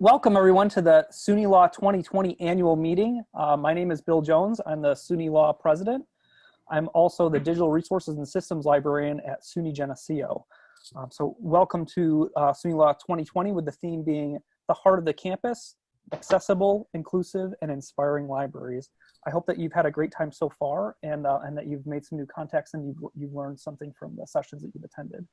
Welcome everyone to the SUNYLA 2020 annual meeting. My name is Bill Jones. I'm the SUNYLA president. I'm also the digital resources and systems librarian at SUNY Geneseo. So welcome to SUNYLA 2020 with the theme being the heart of the campus, accessible, inclusive, and inspiring libraries. I hope that you've had a great time so far and that you've made some new contacts and you've learned something from the sessions that you've attended.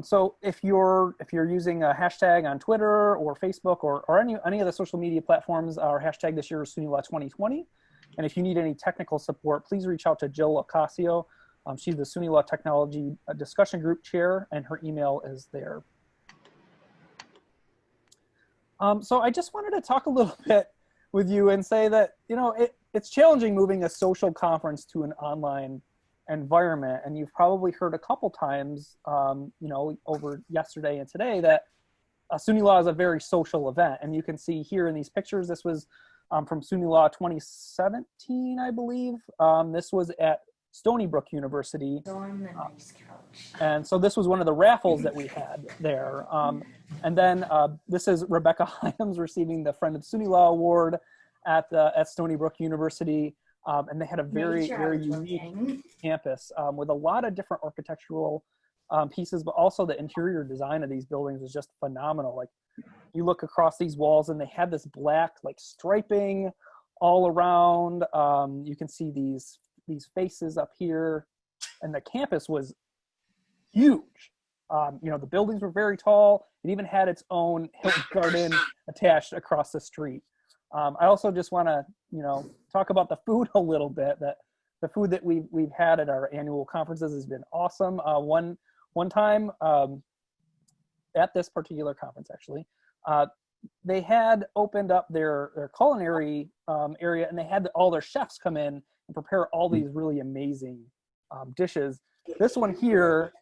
So if you're using a hashtag on Twitter or Facebook or any of the social media platforms, our hashtag this year is SUNYLA 2020. And if you need any technical support, please reach out to Jill Ocasio. She's the SUNYLA Technology Discussion Group Chair, and her email is there. So I just wanted to talk a little bit with you and say that, you know, it's challenging moving a social conference to an online environment, and you've probably heard a couple times, you know, over yesterday and today that SUNYLA is a very social event, and you can see here in these pictures. This was from SUNYLA 2017, I believe. This was at Stony Brook University, and so this was one of the raffles that we had there. And then this is Rebecca Hyams receiving the Friend of SUNYLA Award at Stony Brook University. And they had a very unique campus with a lot of different architectural pieces, but also the interior design of these buildings is just phenomenal. Like, you look across these walls and they had this black like striping all around. You can see these faces up here, and the campus was huge. You know, the buildings were very tall. It even had its own Hilton Garden attached across the street. I also just want to, you know, talk about the food a little bit. That the food that we've had at our annual conferences has been awesome. One time at this particular conference, actually, they had opened up their culinary area, and they had all their chefs come in and prepare all these really amazing dishes. This one here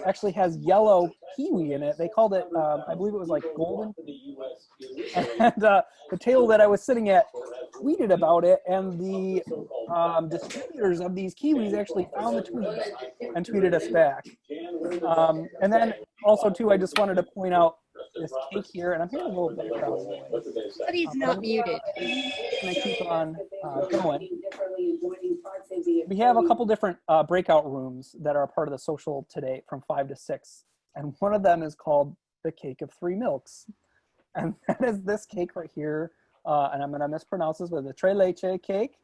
actually has yellow kiwi in it. They called it, I believe it was like golden. And the table that I was sitting at tweeted about it, and the distributors of these kiwis actually found the tweet and tweeted us back. And then also too, I just wanted to point out this cake here, and I'm hearing a little background noise. But he's not muted. And I keep on going. We have a couple different breakout rooms that are part of the social today from 5 to 6. And one of them is called the Cake of Three Milks. And that is this cake right here. And I'm going to mispronounce this, but the tres leche cake.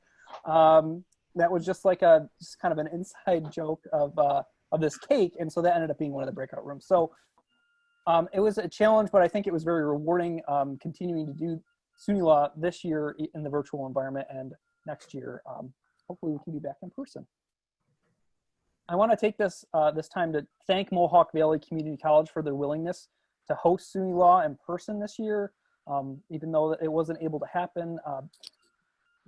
That was just like just kind of an inside joke of this cake. And so that ended up being one of the breakout rooms. So it was a challenge, but I think it was very rewarding continuing to do SUNYLA this year in the virtual environment, and next year, hopefully we can be back in person. I want to take this time to thank Mohawk Valley Community College for their willingness to host SUNYLA in person this year, even though it wasn't able to happen.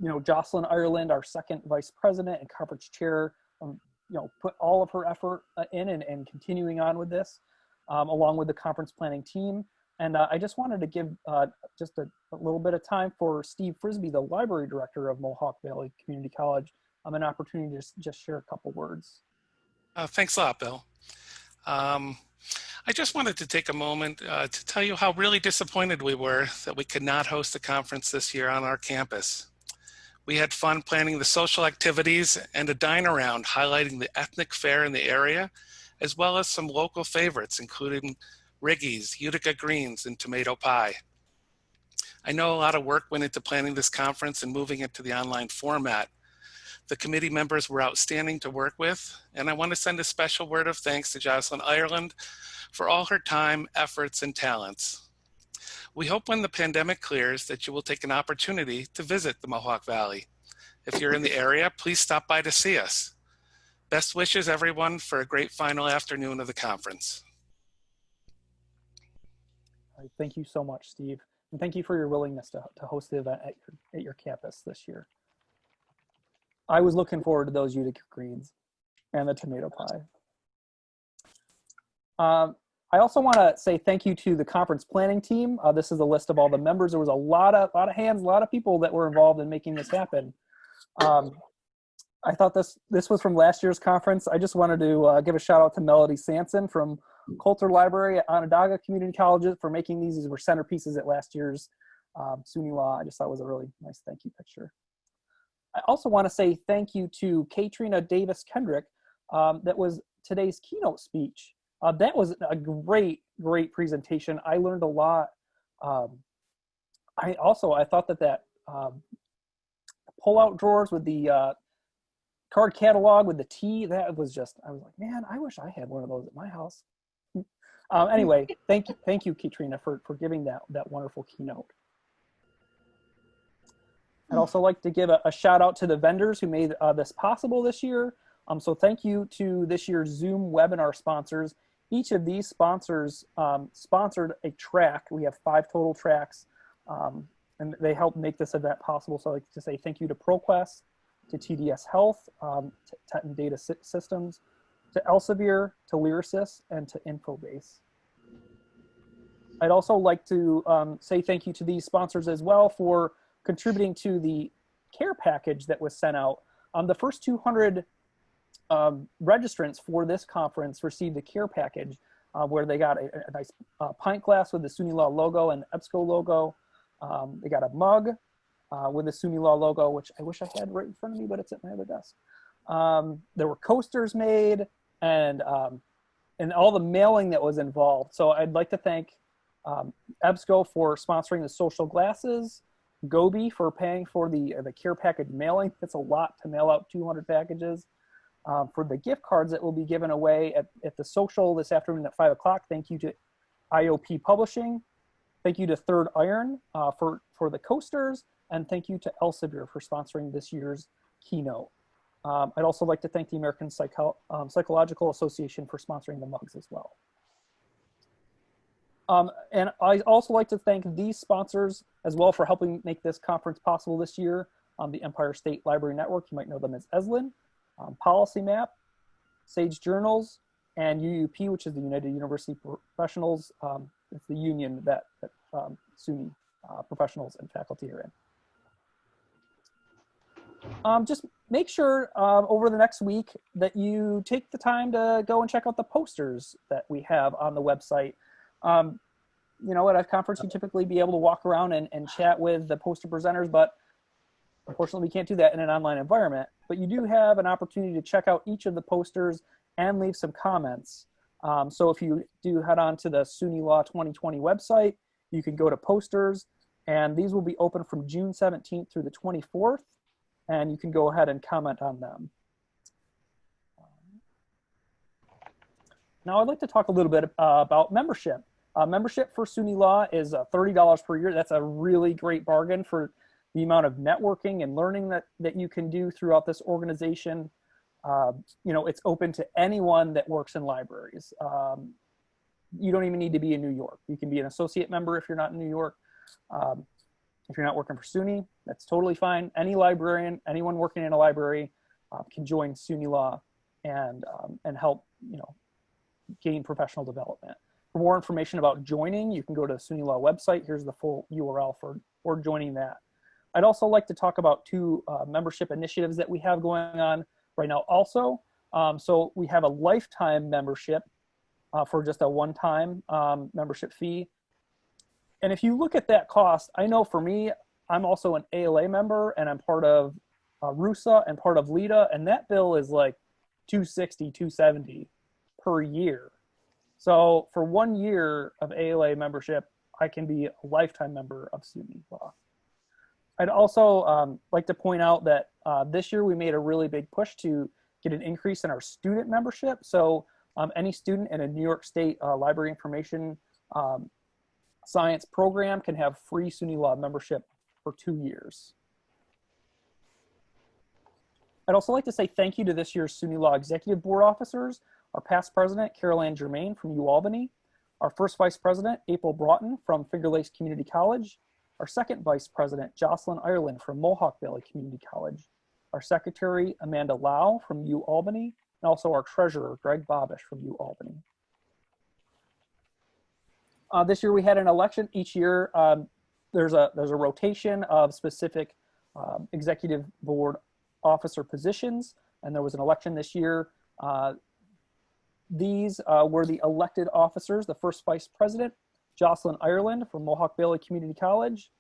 You know, Jocelyn Ireland, our second vice president and conference chair, you know, put all of her effort in and continuing on with this, along with the conference planning team. And I just wanted to give just a little bit of time for Steve Frisbee, the library director of Mohawk Valley Community College, an opportunity to just share a couple words. Thanks a lot, Bill. I just wanted to take a moment to tell you how really disappointed we were that we could not host the conference this year on our campus. We had fun planning the social activities and a dine around highlighting the ethnic fare in the area, as well as some local favorites, including Riggy's, Utica Greens, and tomato pie. I know a lot of work went into planning this conference and moving it to the online format. The committee members were outstanding to work with, and I want to send a special word of thanks to Jocelyn Ireland for all her time, efforts, and talents. We hope when the pandemic clears that you will take an opportunity to visit the Mohawk Valley. If you're in the area, please stop by to see us. Best wishes, everyone, for a great final afternoon of the conference. Thank you so much, Steve. And thank you for your willingness to host the event at your campus this year. I was looking forward to those Utica Greens and the tomato pie. I also want to say thank you to the conference planning team. This is a list of all the members. There was a lot of hands, a lot of people that were involved in making this happen. I thought this was from last year's conference. I just wanted to give a shout out to Melody Sanson from Coulter Library at Onondaga Community College for making these. These were centerpieces at last year's SUNYLA. I just thought it was a really nice thank you picture. I also want to say thank you to Katrina Davis Kendrick. That was today's keynote speech. That was a great presentation. I learned a lot. I thought that pull-out drawers with the card catalog with the T, that was just, I was like, man, I wish I had one of those at my house. Anyway, thank you, Katrina, for giving that wonderful keynote. I'd also like to give a shout out to the vendors who made this possible this year. So thank you to this year's Zoom webinar sponsors. Each of these sponsors sponsored a track. We have 5 total tracks, and they helped make this event possible. So I'd like to say thank you to ProQuest, to TDS Health, to Teton Data Systems, to Elsevier, to Lyrasis, and to Infobase. I'd also like to say thank you to these sponsors as well for contributing to the care package that was sent out. The first 200 registrants for this conference received a care package where they got a nice pint glass with the SUNYLA logo and EBSCO logo. They got a mug with the SUNYLA logo, which I wish I had right in front of me, but it's at my other desk. There were coasters made and all the mailing that was involved. So I'd like to thank EBSCO for sponsoring the social glasses, Gobi for paying for the care package mailing. It's a lot to mail out 200 packages. For the gift cards that will be given away at the social this afternoon at 5 o'clock, thank you to IOP Publishing. Thank you to Third Iron for the coasters, and thank you to Elsevier for sponsoring this year's keynote. I'd also like to thank the American Psychological Association for sponsoring the mugs as well. And I'd also like to thank these sponsors as well for helping make this conference possible this year. The Empire State Library Network, you might know them as ESLN, Policy Map, Sage Journals, and UUP, which is the United University Professionals. It's the union that SUNY professionals and faculty are in. Just make sure over the next week that you take the time to go and check out the posters that we have on the website. You know, at a conference, you typically be able to walk around and chat with the poster presenters, but unfortunately, we can't do that in an online environment. But you do have an opportunity to check out each of the posters and leave some comments. So if you do head on to the SUNYLA 2020 website, you can go to posters, and these will be open from June 17th through the 24th, and you can go ahead and comment on them. Now I'd like to talk a little bit about membership. Membership for SUNYLA is $30 per year. That's a really great bargain for the amount of networking and learning that you can do throughout this organization. You know, it's open to anyone that works in libraries. You don't even need to be in New York. You can be an associate member if you're not in New York. If you're not working for SUNY, that's totally fine. Any librarian, anyone working in a library can join SUNYLA and help, you know, gain professional development. For more information about joining, you can go to the SUNYLA website. Here's the full URL for joining that. I'd also like to talk about 2 membership initiatives that we have going on right now also. So we have a lifetime membership for just a one-time membership fee. And if you look at that cost, I know for me, I'm also an ALA member and I'm part of RUSA and part of LEDA, and that bill is like $260, $270 per year. So for 1 year of ALA membership, I can be a lifetime member of SUNYLA. I'd also like to point out that this year we made a really big push to get an increase in our student membership. So any student in a New York State Library Information Science program can have free SUNYLA membership for 2 years. I'd also like to say thank you to this year's SUNYLA Executive Board officers, our past president, Carol Ann Germain from UAlbany, our first vice president, April Broughton from Finger Lakes Community College, our second vice president, Jocelyn Ireland from Mohawk Valley Community College, our secretary, Amanda Lau from UAlbany, and also our treasurer, Greg Bobish from UAlbany. This year we had an election. Each year there's a rotation of specific executive board officer positions, and there was an election this year. these were the elected officers. The first vice president, Jocelyn Ireland from Mohawk Bailey Community College.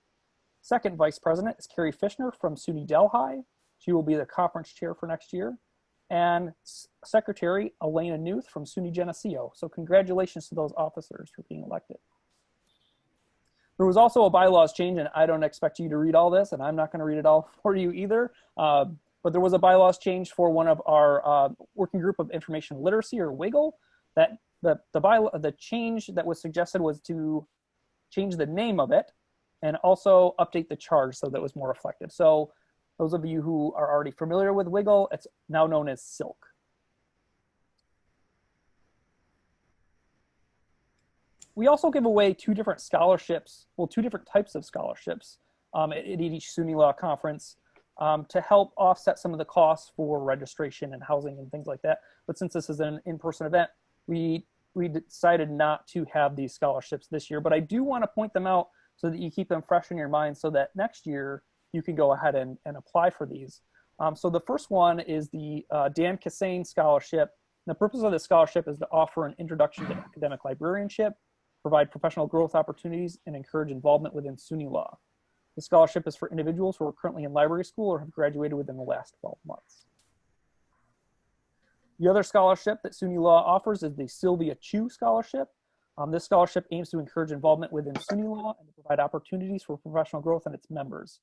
Second vice president is Carrie Fishner from SUNY Delhi. She will be the conference chair for next year. And secretary, Elena Newth from SUNY Geneseo. So congratulations to those officers for being elected. There was also a bylaws change, and I don't expect you to read all this, and I'm not going to read it all for you either. But there was a bylaws change for one of our working group of information literacy, or WIGGLE. That the change that was suggested was to change the name of it and also update the charge so that it was more reflective. So those of you who are already familiar with WIGGLE, it's now known as SILK. We also give away two different scholarships, well, two different types of scholarships at each SUNYLA conference to help offset some of the costs for registration and housing and things like that. But since this is an in-person event, we decided not to have these scholarships this year. But I do want to point them out so that you keep them fresh in your mind so that next year you can go ahead and apply for these. So the first one is the Dan Cassane Scholarship. And the purpose of this scholarship is to offer an introduction to academic librarianship, provide professional growth opportunities, and encourage involvement within SUNY law. The scholarship is for individuals who are currently in library school or have graduated within the last 12 months. The other scholarship that SUNY Law offers is the Sylvia Chu Scholarship. This scholarship aims to encourage involvement within SUNY Law and to provide opportunities for professional growth and its members.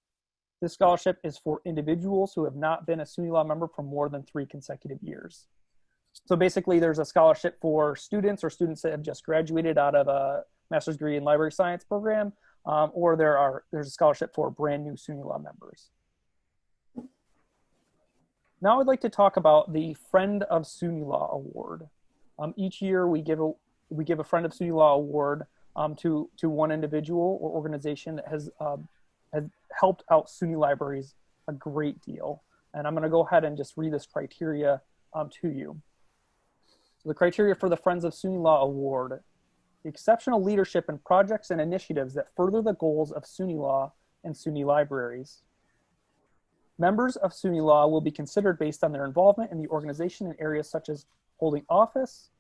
This scholarship is for individuals who have not been a SUNY Law member for more than 3 consecutive years. So basically there's a scholarship for students or students that have just graduated out of a master's degree in library science program, or there's a scholarship for brand new SUNY Law members. Now I'd like to talk about the Friend of SUNY Law Award. Each year we give a Friend of SUNY Law Award to one individual or organization that has helped out SUNY libraries a great deal. And I'm going to go ahead and just read this criteria to you. So the criteria for the Friends of SUNY Law Award: the exceptional leadership in projects and initiatives that further the goals of SUNY Law and SUNY libraries. Members of SUNY Law will be considered based on their involvement in the organization in areas such as holding office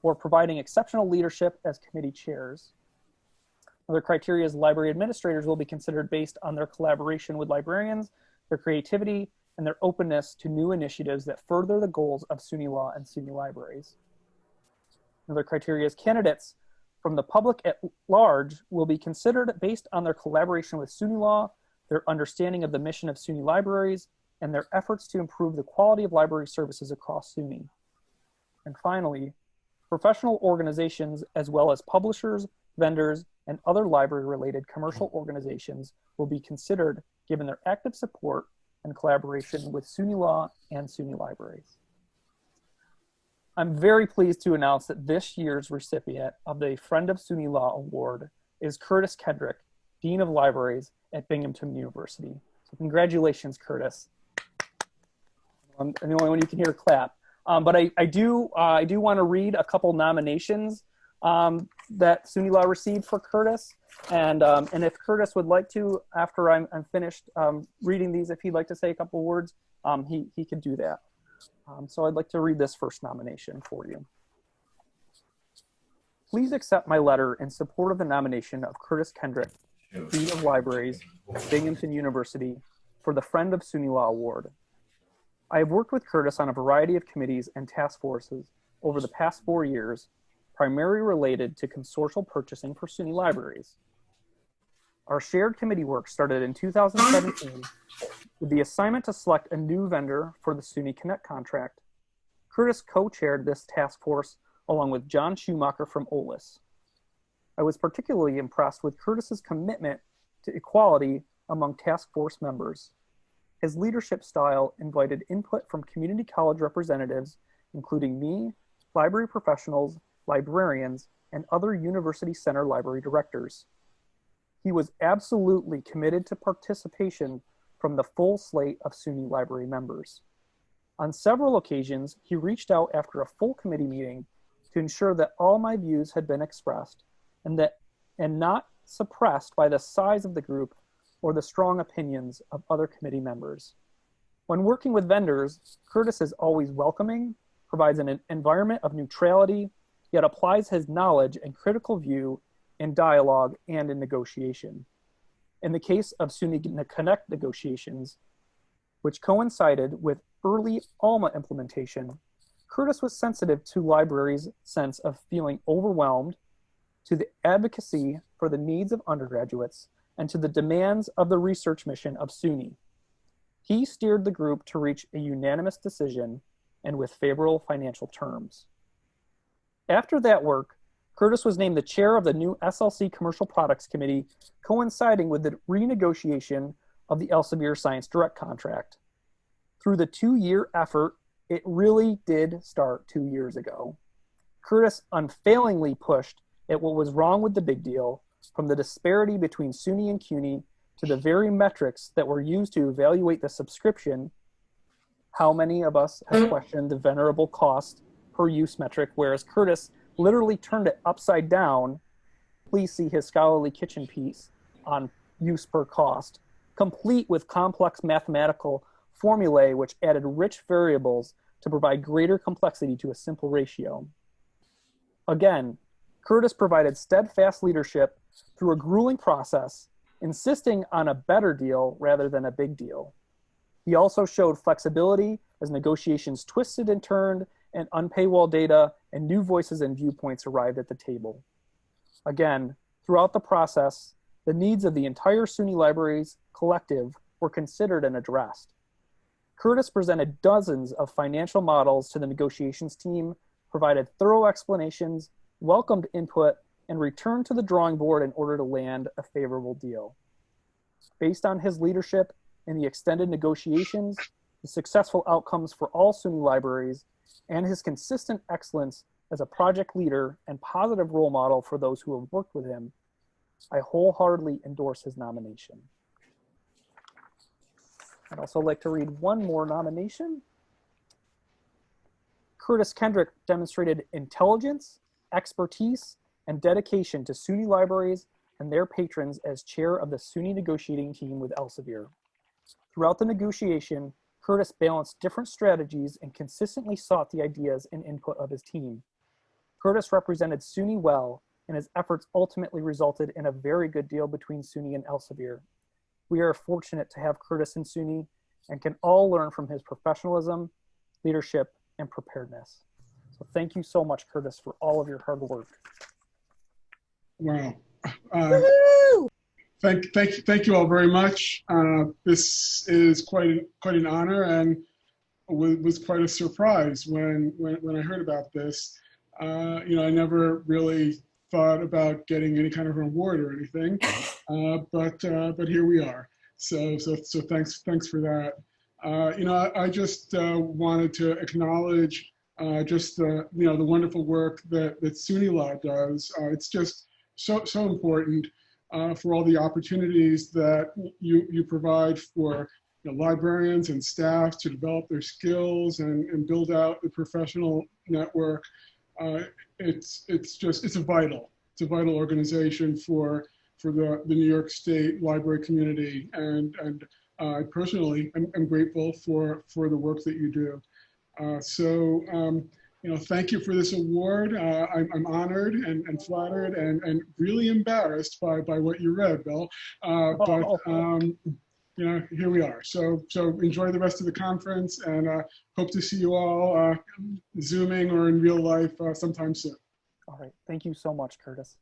or providing exceptional leadership as committee chairs. Another criteria is library administrators will be considered based on their collaboration with librarians, their creativity, and their openness to new initiatives that further the goals of SUNY Law and SUNY libraries. Another criteria is candidates from the public at large will be considered based on their collaboration with SUNY Law, their understanding of the mission of SUNY libraries, and their efforts to improve the quality of library services across SUNY. And finally, professional organizations as well as publishers, vendors, and other library-related commercial organizations will be considered given their active support and collaboration with SUNY Law and SUNY libraries. I'm very pleased to announce that this year's recipient of the Friend of SUNY Law Award is Curtis Kendrick, Dean of Libraries at Binghamton University. So congratulations, Curtis. I'm the only one you can hear clap. But I do want to read a couple nominations that SUNY Law received for Curtis. And if Curtis would like to, after I'm finished reading these, if he'd like to say a couple words, he could do that. So I'd like to read this first nomination for you. Please accept my letter in support of the nomination of Curtis Kendrick, Dean of Libraries, Binghamton University, for the Friend of SUNY Law Award. I have worked with Curtis on a variety of committees and task forces over the past 4 years, primarily related to consortial purchasing for SUNY libraries. Our shared committee work started in 2017 with the assignment to select a new vendor for the SUNY Connect contract. Curtis co-chaired this task force along with John Schumacher from OLIS. I was particularly impressed with Curtis's commitment to equality among task force members. His leadership style invited input from community college representatives, including me, library professionals, librarians, and other university center library directors. He was absolutely committed to participation from the full slate of SUNY library members. On several occasions, he reached out after a full committee meeting to ensure that all my views had been expressed and not suppressed by the size of the group or the strong opinions of other committee members. When working with vendors, Curtis is always welcoming, provides an environment of neutrality, yet applies his knowledge and critical view in dialogue and in negotiation. In the case of SUNY Connect negotiations, which coincided with early ALMA implementation, Curtis was sensitive to libraries' sense of feeling overwhelmed, to the advocacy for the needs of undergraduates, and to the demands of the research mission of SUNY. He steered the group to reach a unanimous decision and with favorable financial terms. After that work, Curtis was named the chair of the new SLC Commercial Products Committee, coinciding with the renegotiation of the Elsevier Science Direct contract. Through the 2-year effort, it really did start 2 years ago. Curtis unfailingly pushed at what was wrong with the big deal, from the disparity between SUNY and CUNY to the very metrics that were used to evaluate the subscription. How many of us have questioned the venerable cost per use metric, whereas Curtis literally turned it upside down? Please see his scholarly kitchen piece on use per cost, complete with complex mathematical formulae which added rich variables to provide greater complexity to a simple ratio. Again, Curtis provided steadfast leadership through a grueling process, insisting on a better deal rather than a big deal. He also showed flexibility as negotiations twisted and turned and unpaywall data and new voices and viewpoints arrived at the table. Again, throughout the process, the needs of the entire SUNY Libraries collective were considered and addressed. Curtis presented dozens of financial models to the negotiations team, provided thorough explanations, welcomed input, and returned to the drawing board in order to land a favorable deal. Based on his leadership in the extended negotiations, the successful outcomes for all SUNY libraries, and his consistent excellence as a project leader and positive role model for those who have worked with him, I wholeheartedly endorse his nomination. I'd also like to read one more nomination. Curtis Kendrick demonstrated intelligence, expertise, and dedication to SUNY libraries and their patrons as chair of the SUNY negotiating team with Elsevier. Throughout the negotiation, Curtis balanced different strategies and consistently sought the ideas and input of his team. Curtis represented SUNY well, and his efforts ultimately resulted in a very good deal between SUNY and Elsevier. We are fortunate to have Curtis in SUNY and can all learn from his professionalism, leadership, and preparedness. So thank you so much, Curtis, for all of your hard work. Wow. Thank you all very much. This is quite an honor and was quite a surprise when I heard about this. I never really thought about getting any kind of an award or anything, but here we are. So thanks for that. I just wanted to acknowledge just the wonderful work that SUNYLA does. It's just so important for all the opportunities that you provide for librarians and staff to develop their skills and build out the professional network. It's a vital organization for the New York State library community, and I personally am grateful for the work that you do. Thank you for this award. I'm honored and flattered and really embarrassed by what you read, Bill. Here we are. So enjoy the rest of the conference, and hope to see you all Zooming or in real life sometime soon. All right. Thank you so much, Curtis.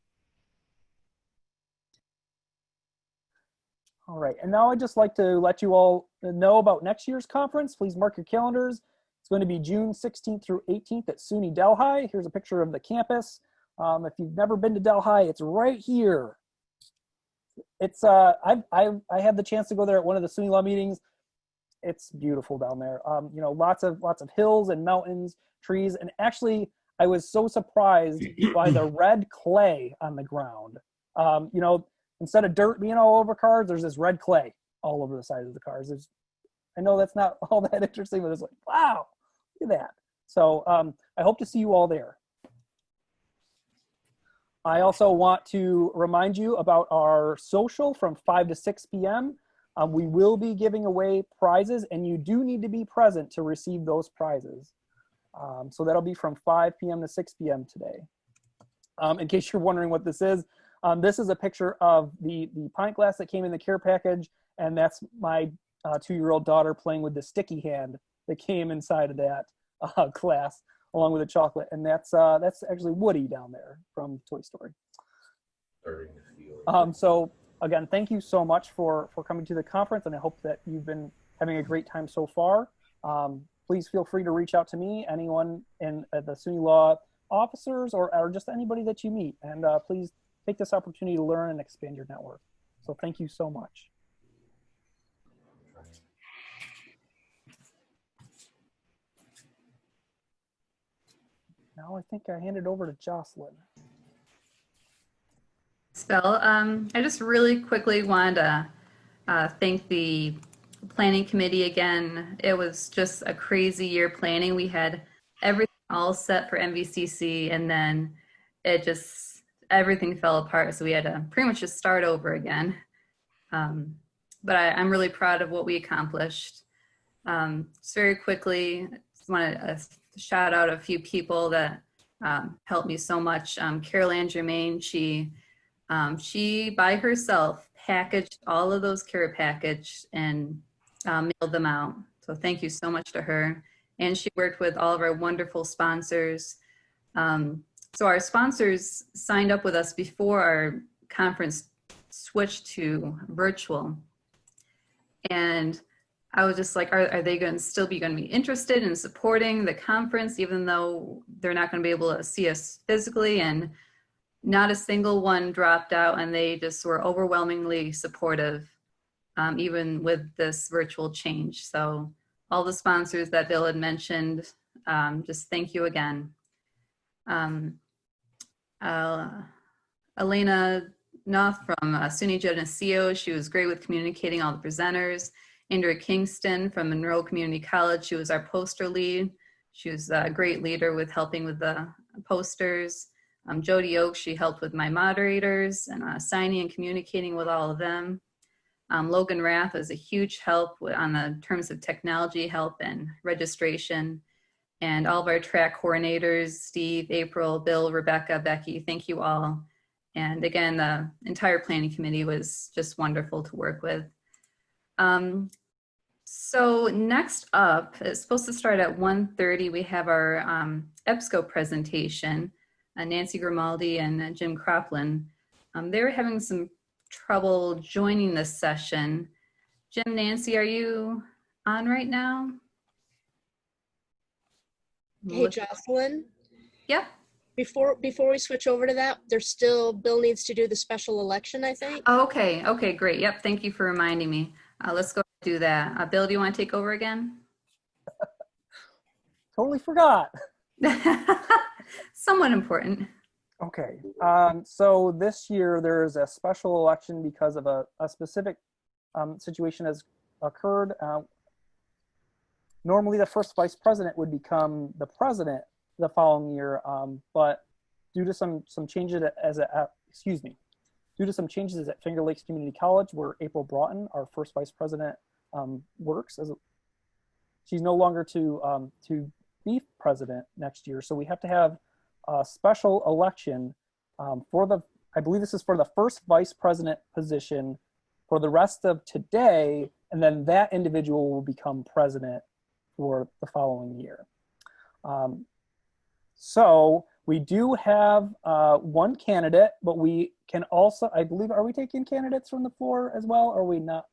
All right. And now I'd just like to let you all know about next year's conference. Please mark your calendars. It's going to be June 16th through 18th at SUNY Delhi. Here's a picture of the campus. If you've never been to Delhi, it's right here. It's I had the chance to go there at one of the SUNYLA meetings. It's beautiful down there. Lots of hills and mountains, trees, and actually I was so surprised by the red clay on the ground. Instead of dirt being all over cars, there's this red clay all over the sides of the cars. I know that's not all that interesting, but it's like, wow, look at that. So I hope to see you all there. I also want to remind you about our social from 5 to 6 p.m. We will be giving away prizes, and you do need to be present to receive those prizes. So that'll be from 5 p.m. to 6 p.m. today. In case you're wondering what this is a picture of the pint glass that came in the care package, and that's my 2-year-old daughter playing with the sticky hand that came inside of that glass, along with the chocolate. And that's actually Woody down there from Toy Story. So again, thank you so much for coming to the conference, and I hope that you've been having a great time so far. Please feel free to reach out to me, anyone in the SUNYLA officers, or just anybody that you meet. And please take this opportunity to learn and expand your network. So thank you so much. Now I think I hand it over to Jocelyn. Phil, I just really quickly wanted to thank the planning committee again. It was just a crazy year planning. We had everything all set for MVCC, and then everything fell apart. So we had to pretty much just start over again. But I'm really proud of what we accomplished. Just very quickly, just want to shout out a few people that helped me so much. Carol Ann Germain, she by herself packaged all of those care packages and mailed them out. So thank you so much to her. And she worked with all of our wonderful sponsors. So our sponsors signed up with us before our conference switched to virtual. And I was just like, are they going to be interested in supporting the conference, even though they're not going to be able to see us physically? And not a single one dropped out, and they just were overwhelmingly supportive, even with this virtual change. So all the sponsors that Bill had mentioned, just thank you again. Elena Noth from SUNY Geneseo, she was great with communicating all the presenters. Andrea Kingston from Monroe Community College, she was our poster lead. She was a great leader with helping with the posters. Jody Oaks, she helped with my moderators and signing and communicating with all of them. Logan Rath was a huge help on the terms of technology help and registration. And all of our track coordinators, Steve, April, Bill, Rebecca, Becky, thank you all. And again, the entire planning committee was just wonderful to work with. So next up, it's supposed to start at 1:30. We have our EBSCO presentation. Nancy Grimaldi and Jim Croplin. They were having some trouble joining this session. Jim, Nancy, are you on right now? Hey, Jocelyn. Yeah. Before we switch over to that, Bill needs to do the special election, I think. Oh, okay. Okay, great. Yep. Thank you for reminding me. Let's go do that. Bill, do you want to take over again? Totally forgot. Somewhat important. Okay. So this year there's a special election because of a specific situation has occurred. Normally the first vice president would become the president the following year, but due to some changes due to some changes at Finger Lakes Community College, where April Broughton, our first vice president, works, she's no longer to be president next year. So we have to have a special election I believe this is for the first vice president position for the rest of today, and then that individual will become president for the following year. So we do have one candidate, but we can also, I believe, are we taking candidates from the floor as well, or are we not?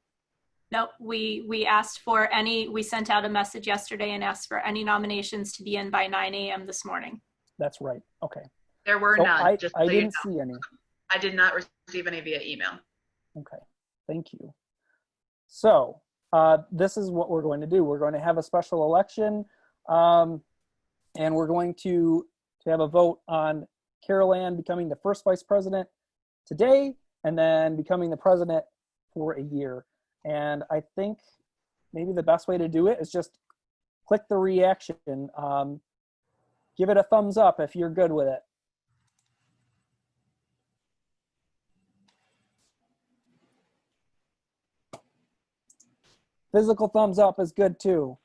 No, we asked for we sent out a message yesterday and asked for any nominations to be in by 9 a.m. this morning. That's right. Okay. There were so none. I so didn't see any. I did not receive any via email. Okay. Thank you. So this is what we're going to do. We're going to have a special election, and we're going to have a vote on Carol Ann becoming the first vice president today, and then becoming the president for a year. And I think maybe the best way to do it is just click the reaction. Give it a thumbs up if you're good with it. Physical thumbs up is good too.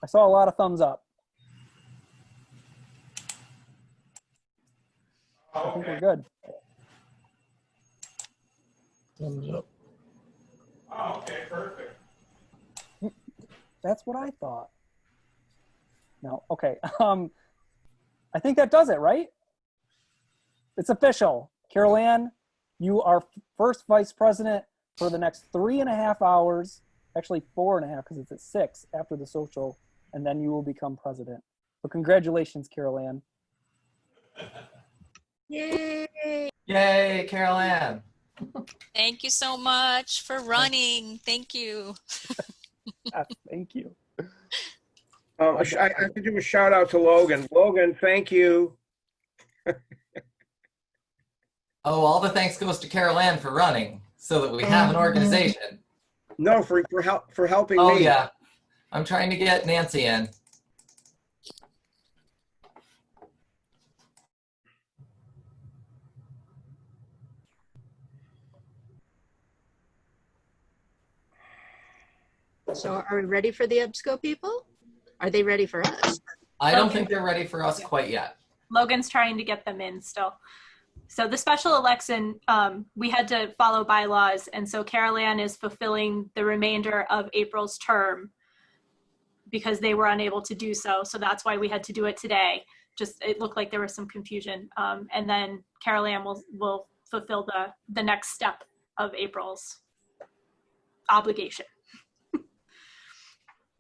I saw a lot of thumbs up. I think we're good. Thumbs up. Oh, okay, perfect. That's what I thought. No, okay. I think that does it, right? It's official. Carol Ann, you are first vice president for the next 3.5 hours, actually 4.5 because it's at 6 after the social, and then you will become president. So congratulations, Carol Ann. Yay! Yay, Carol Ann. Thank you so much for running. Thank you. Thank you. I have to do a shout out to Logan. Logan, thank you. Oh, all the thanks goes to Carol Ann for running so that we have an organization. No, for helping Oh, me. yeah. I'm trying to get Nancy in. So are we ready for the EBSCO people? Are they ready for us? I don't think they're ready for us quite yet. Logan's trying to get them in still. So the special election, we had to follow bylaws, and so Carol Ann is fulfilling the remainder of April's term because they were unable to do so. So that's why we had to do it today. Just it looked like there was some confusion, and then Carol Ann will fulfill the next step of April's obligation.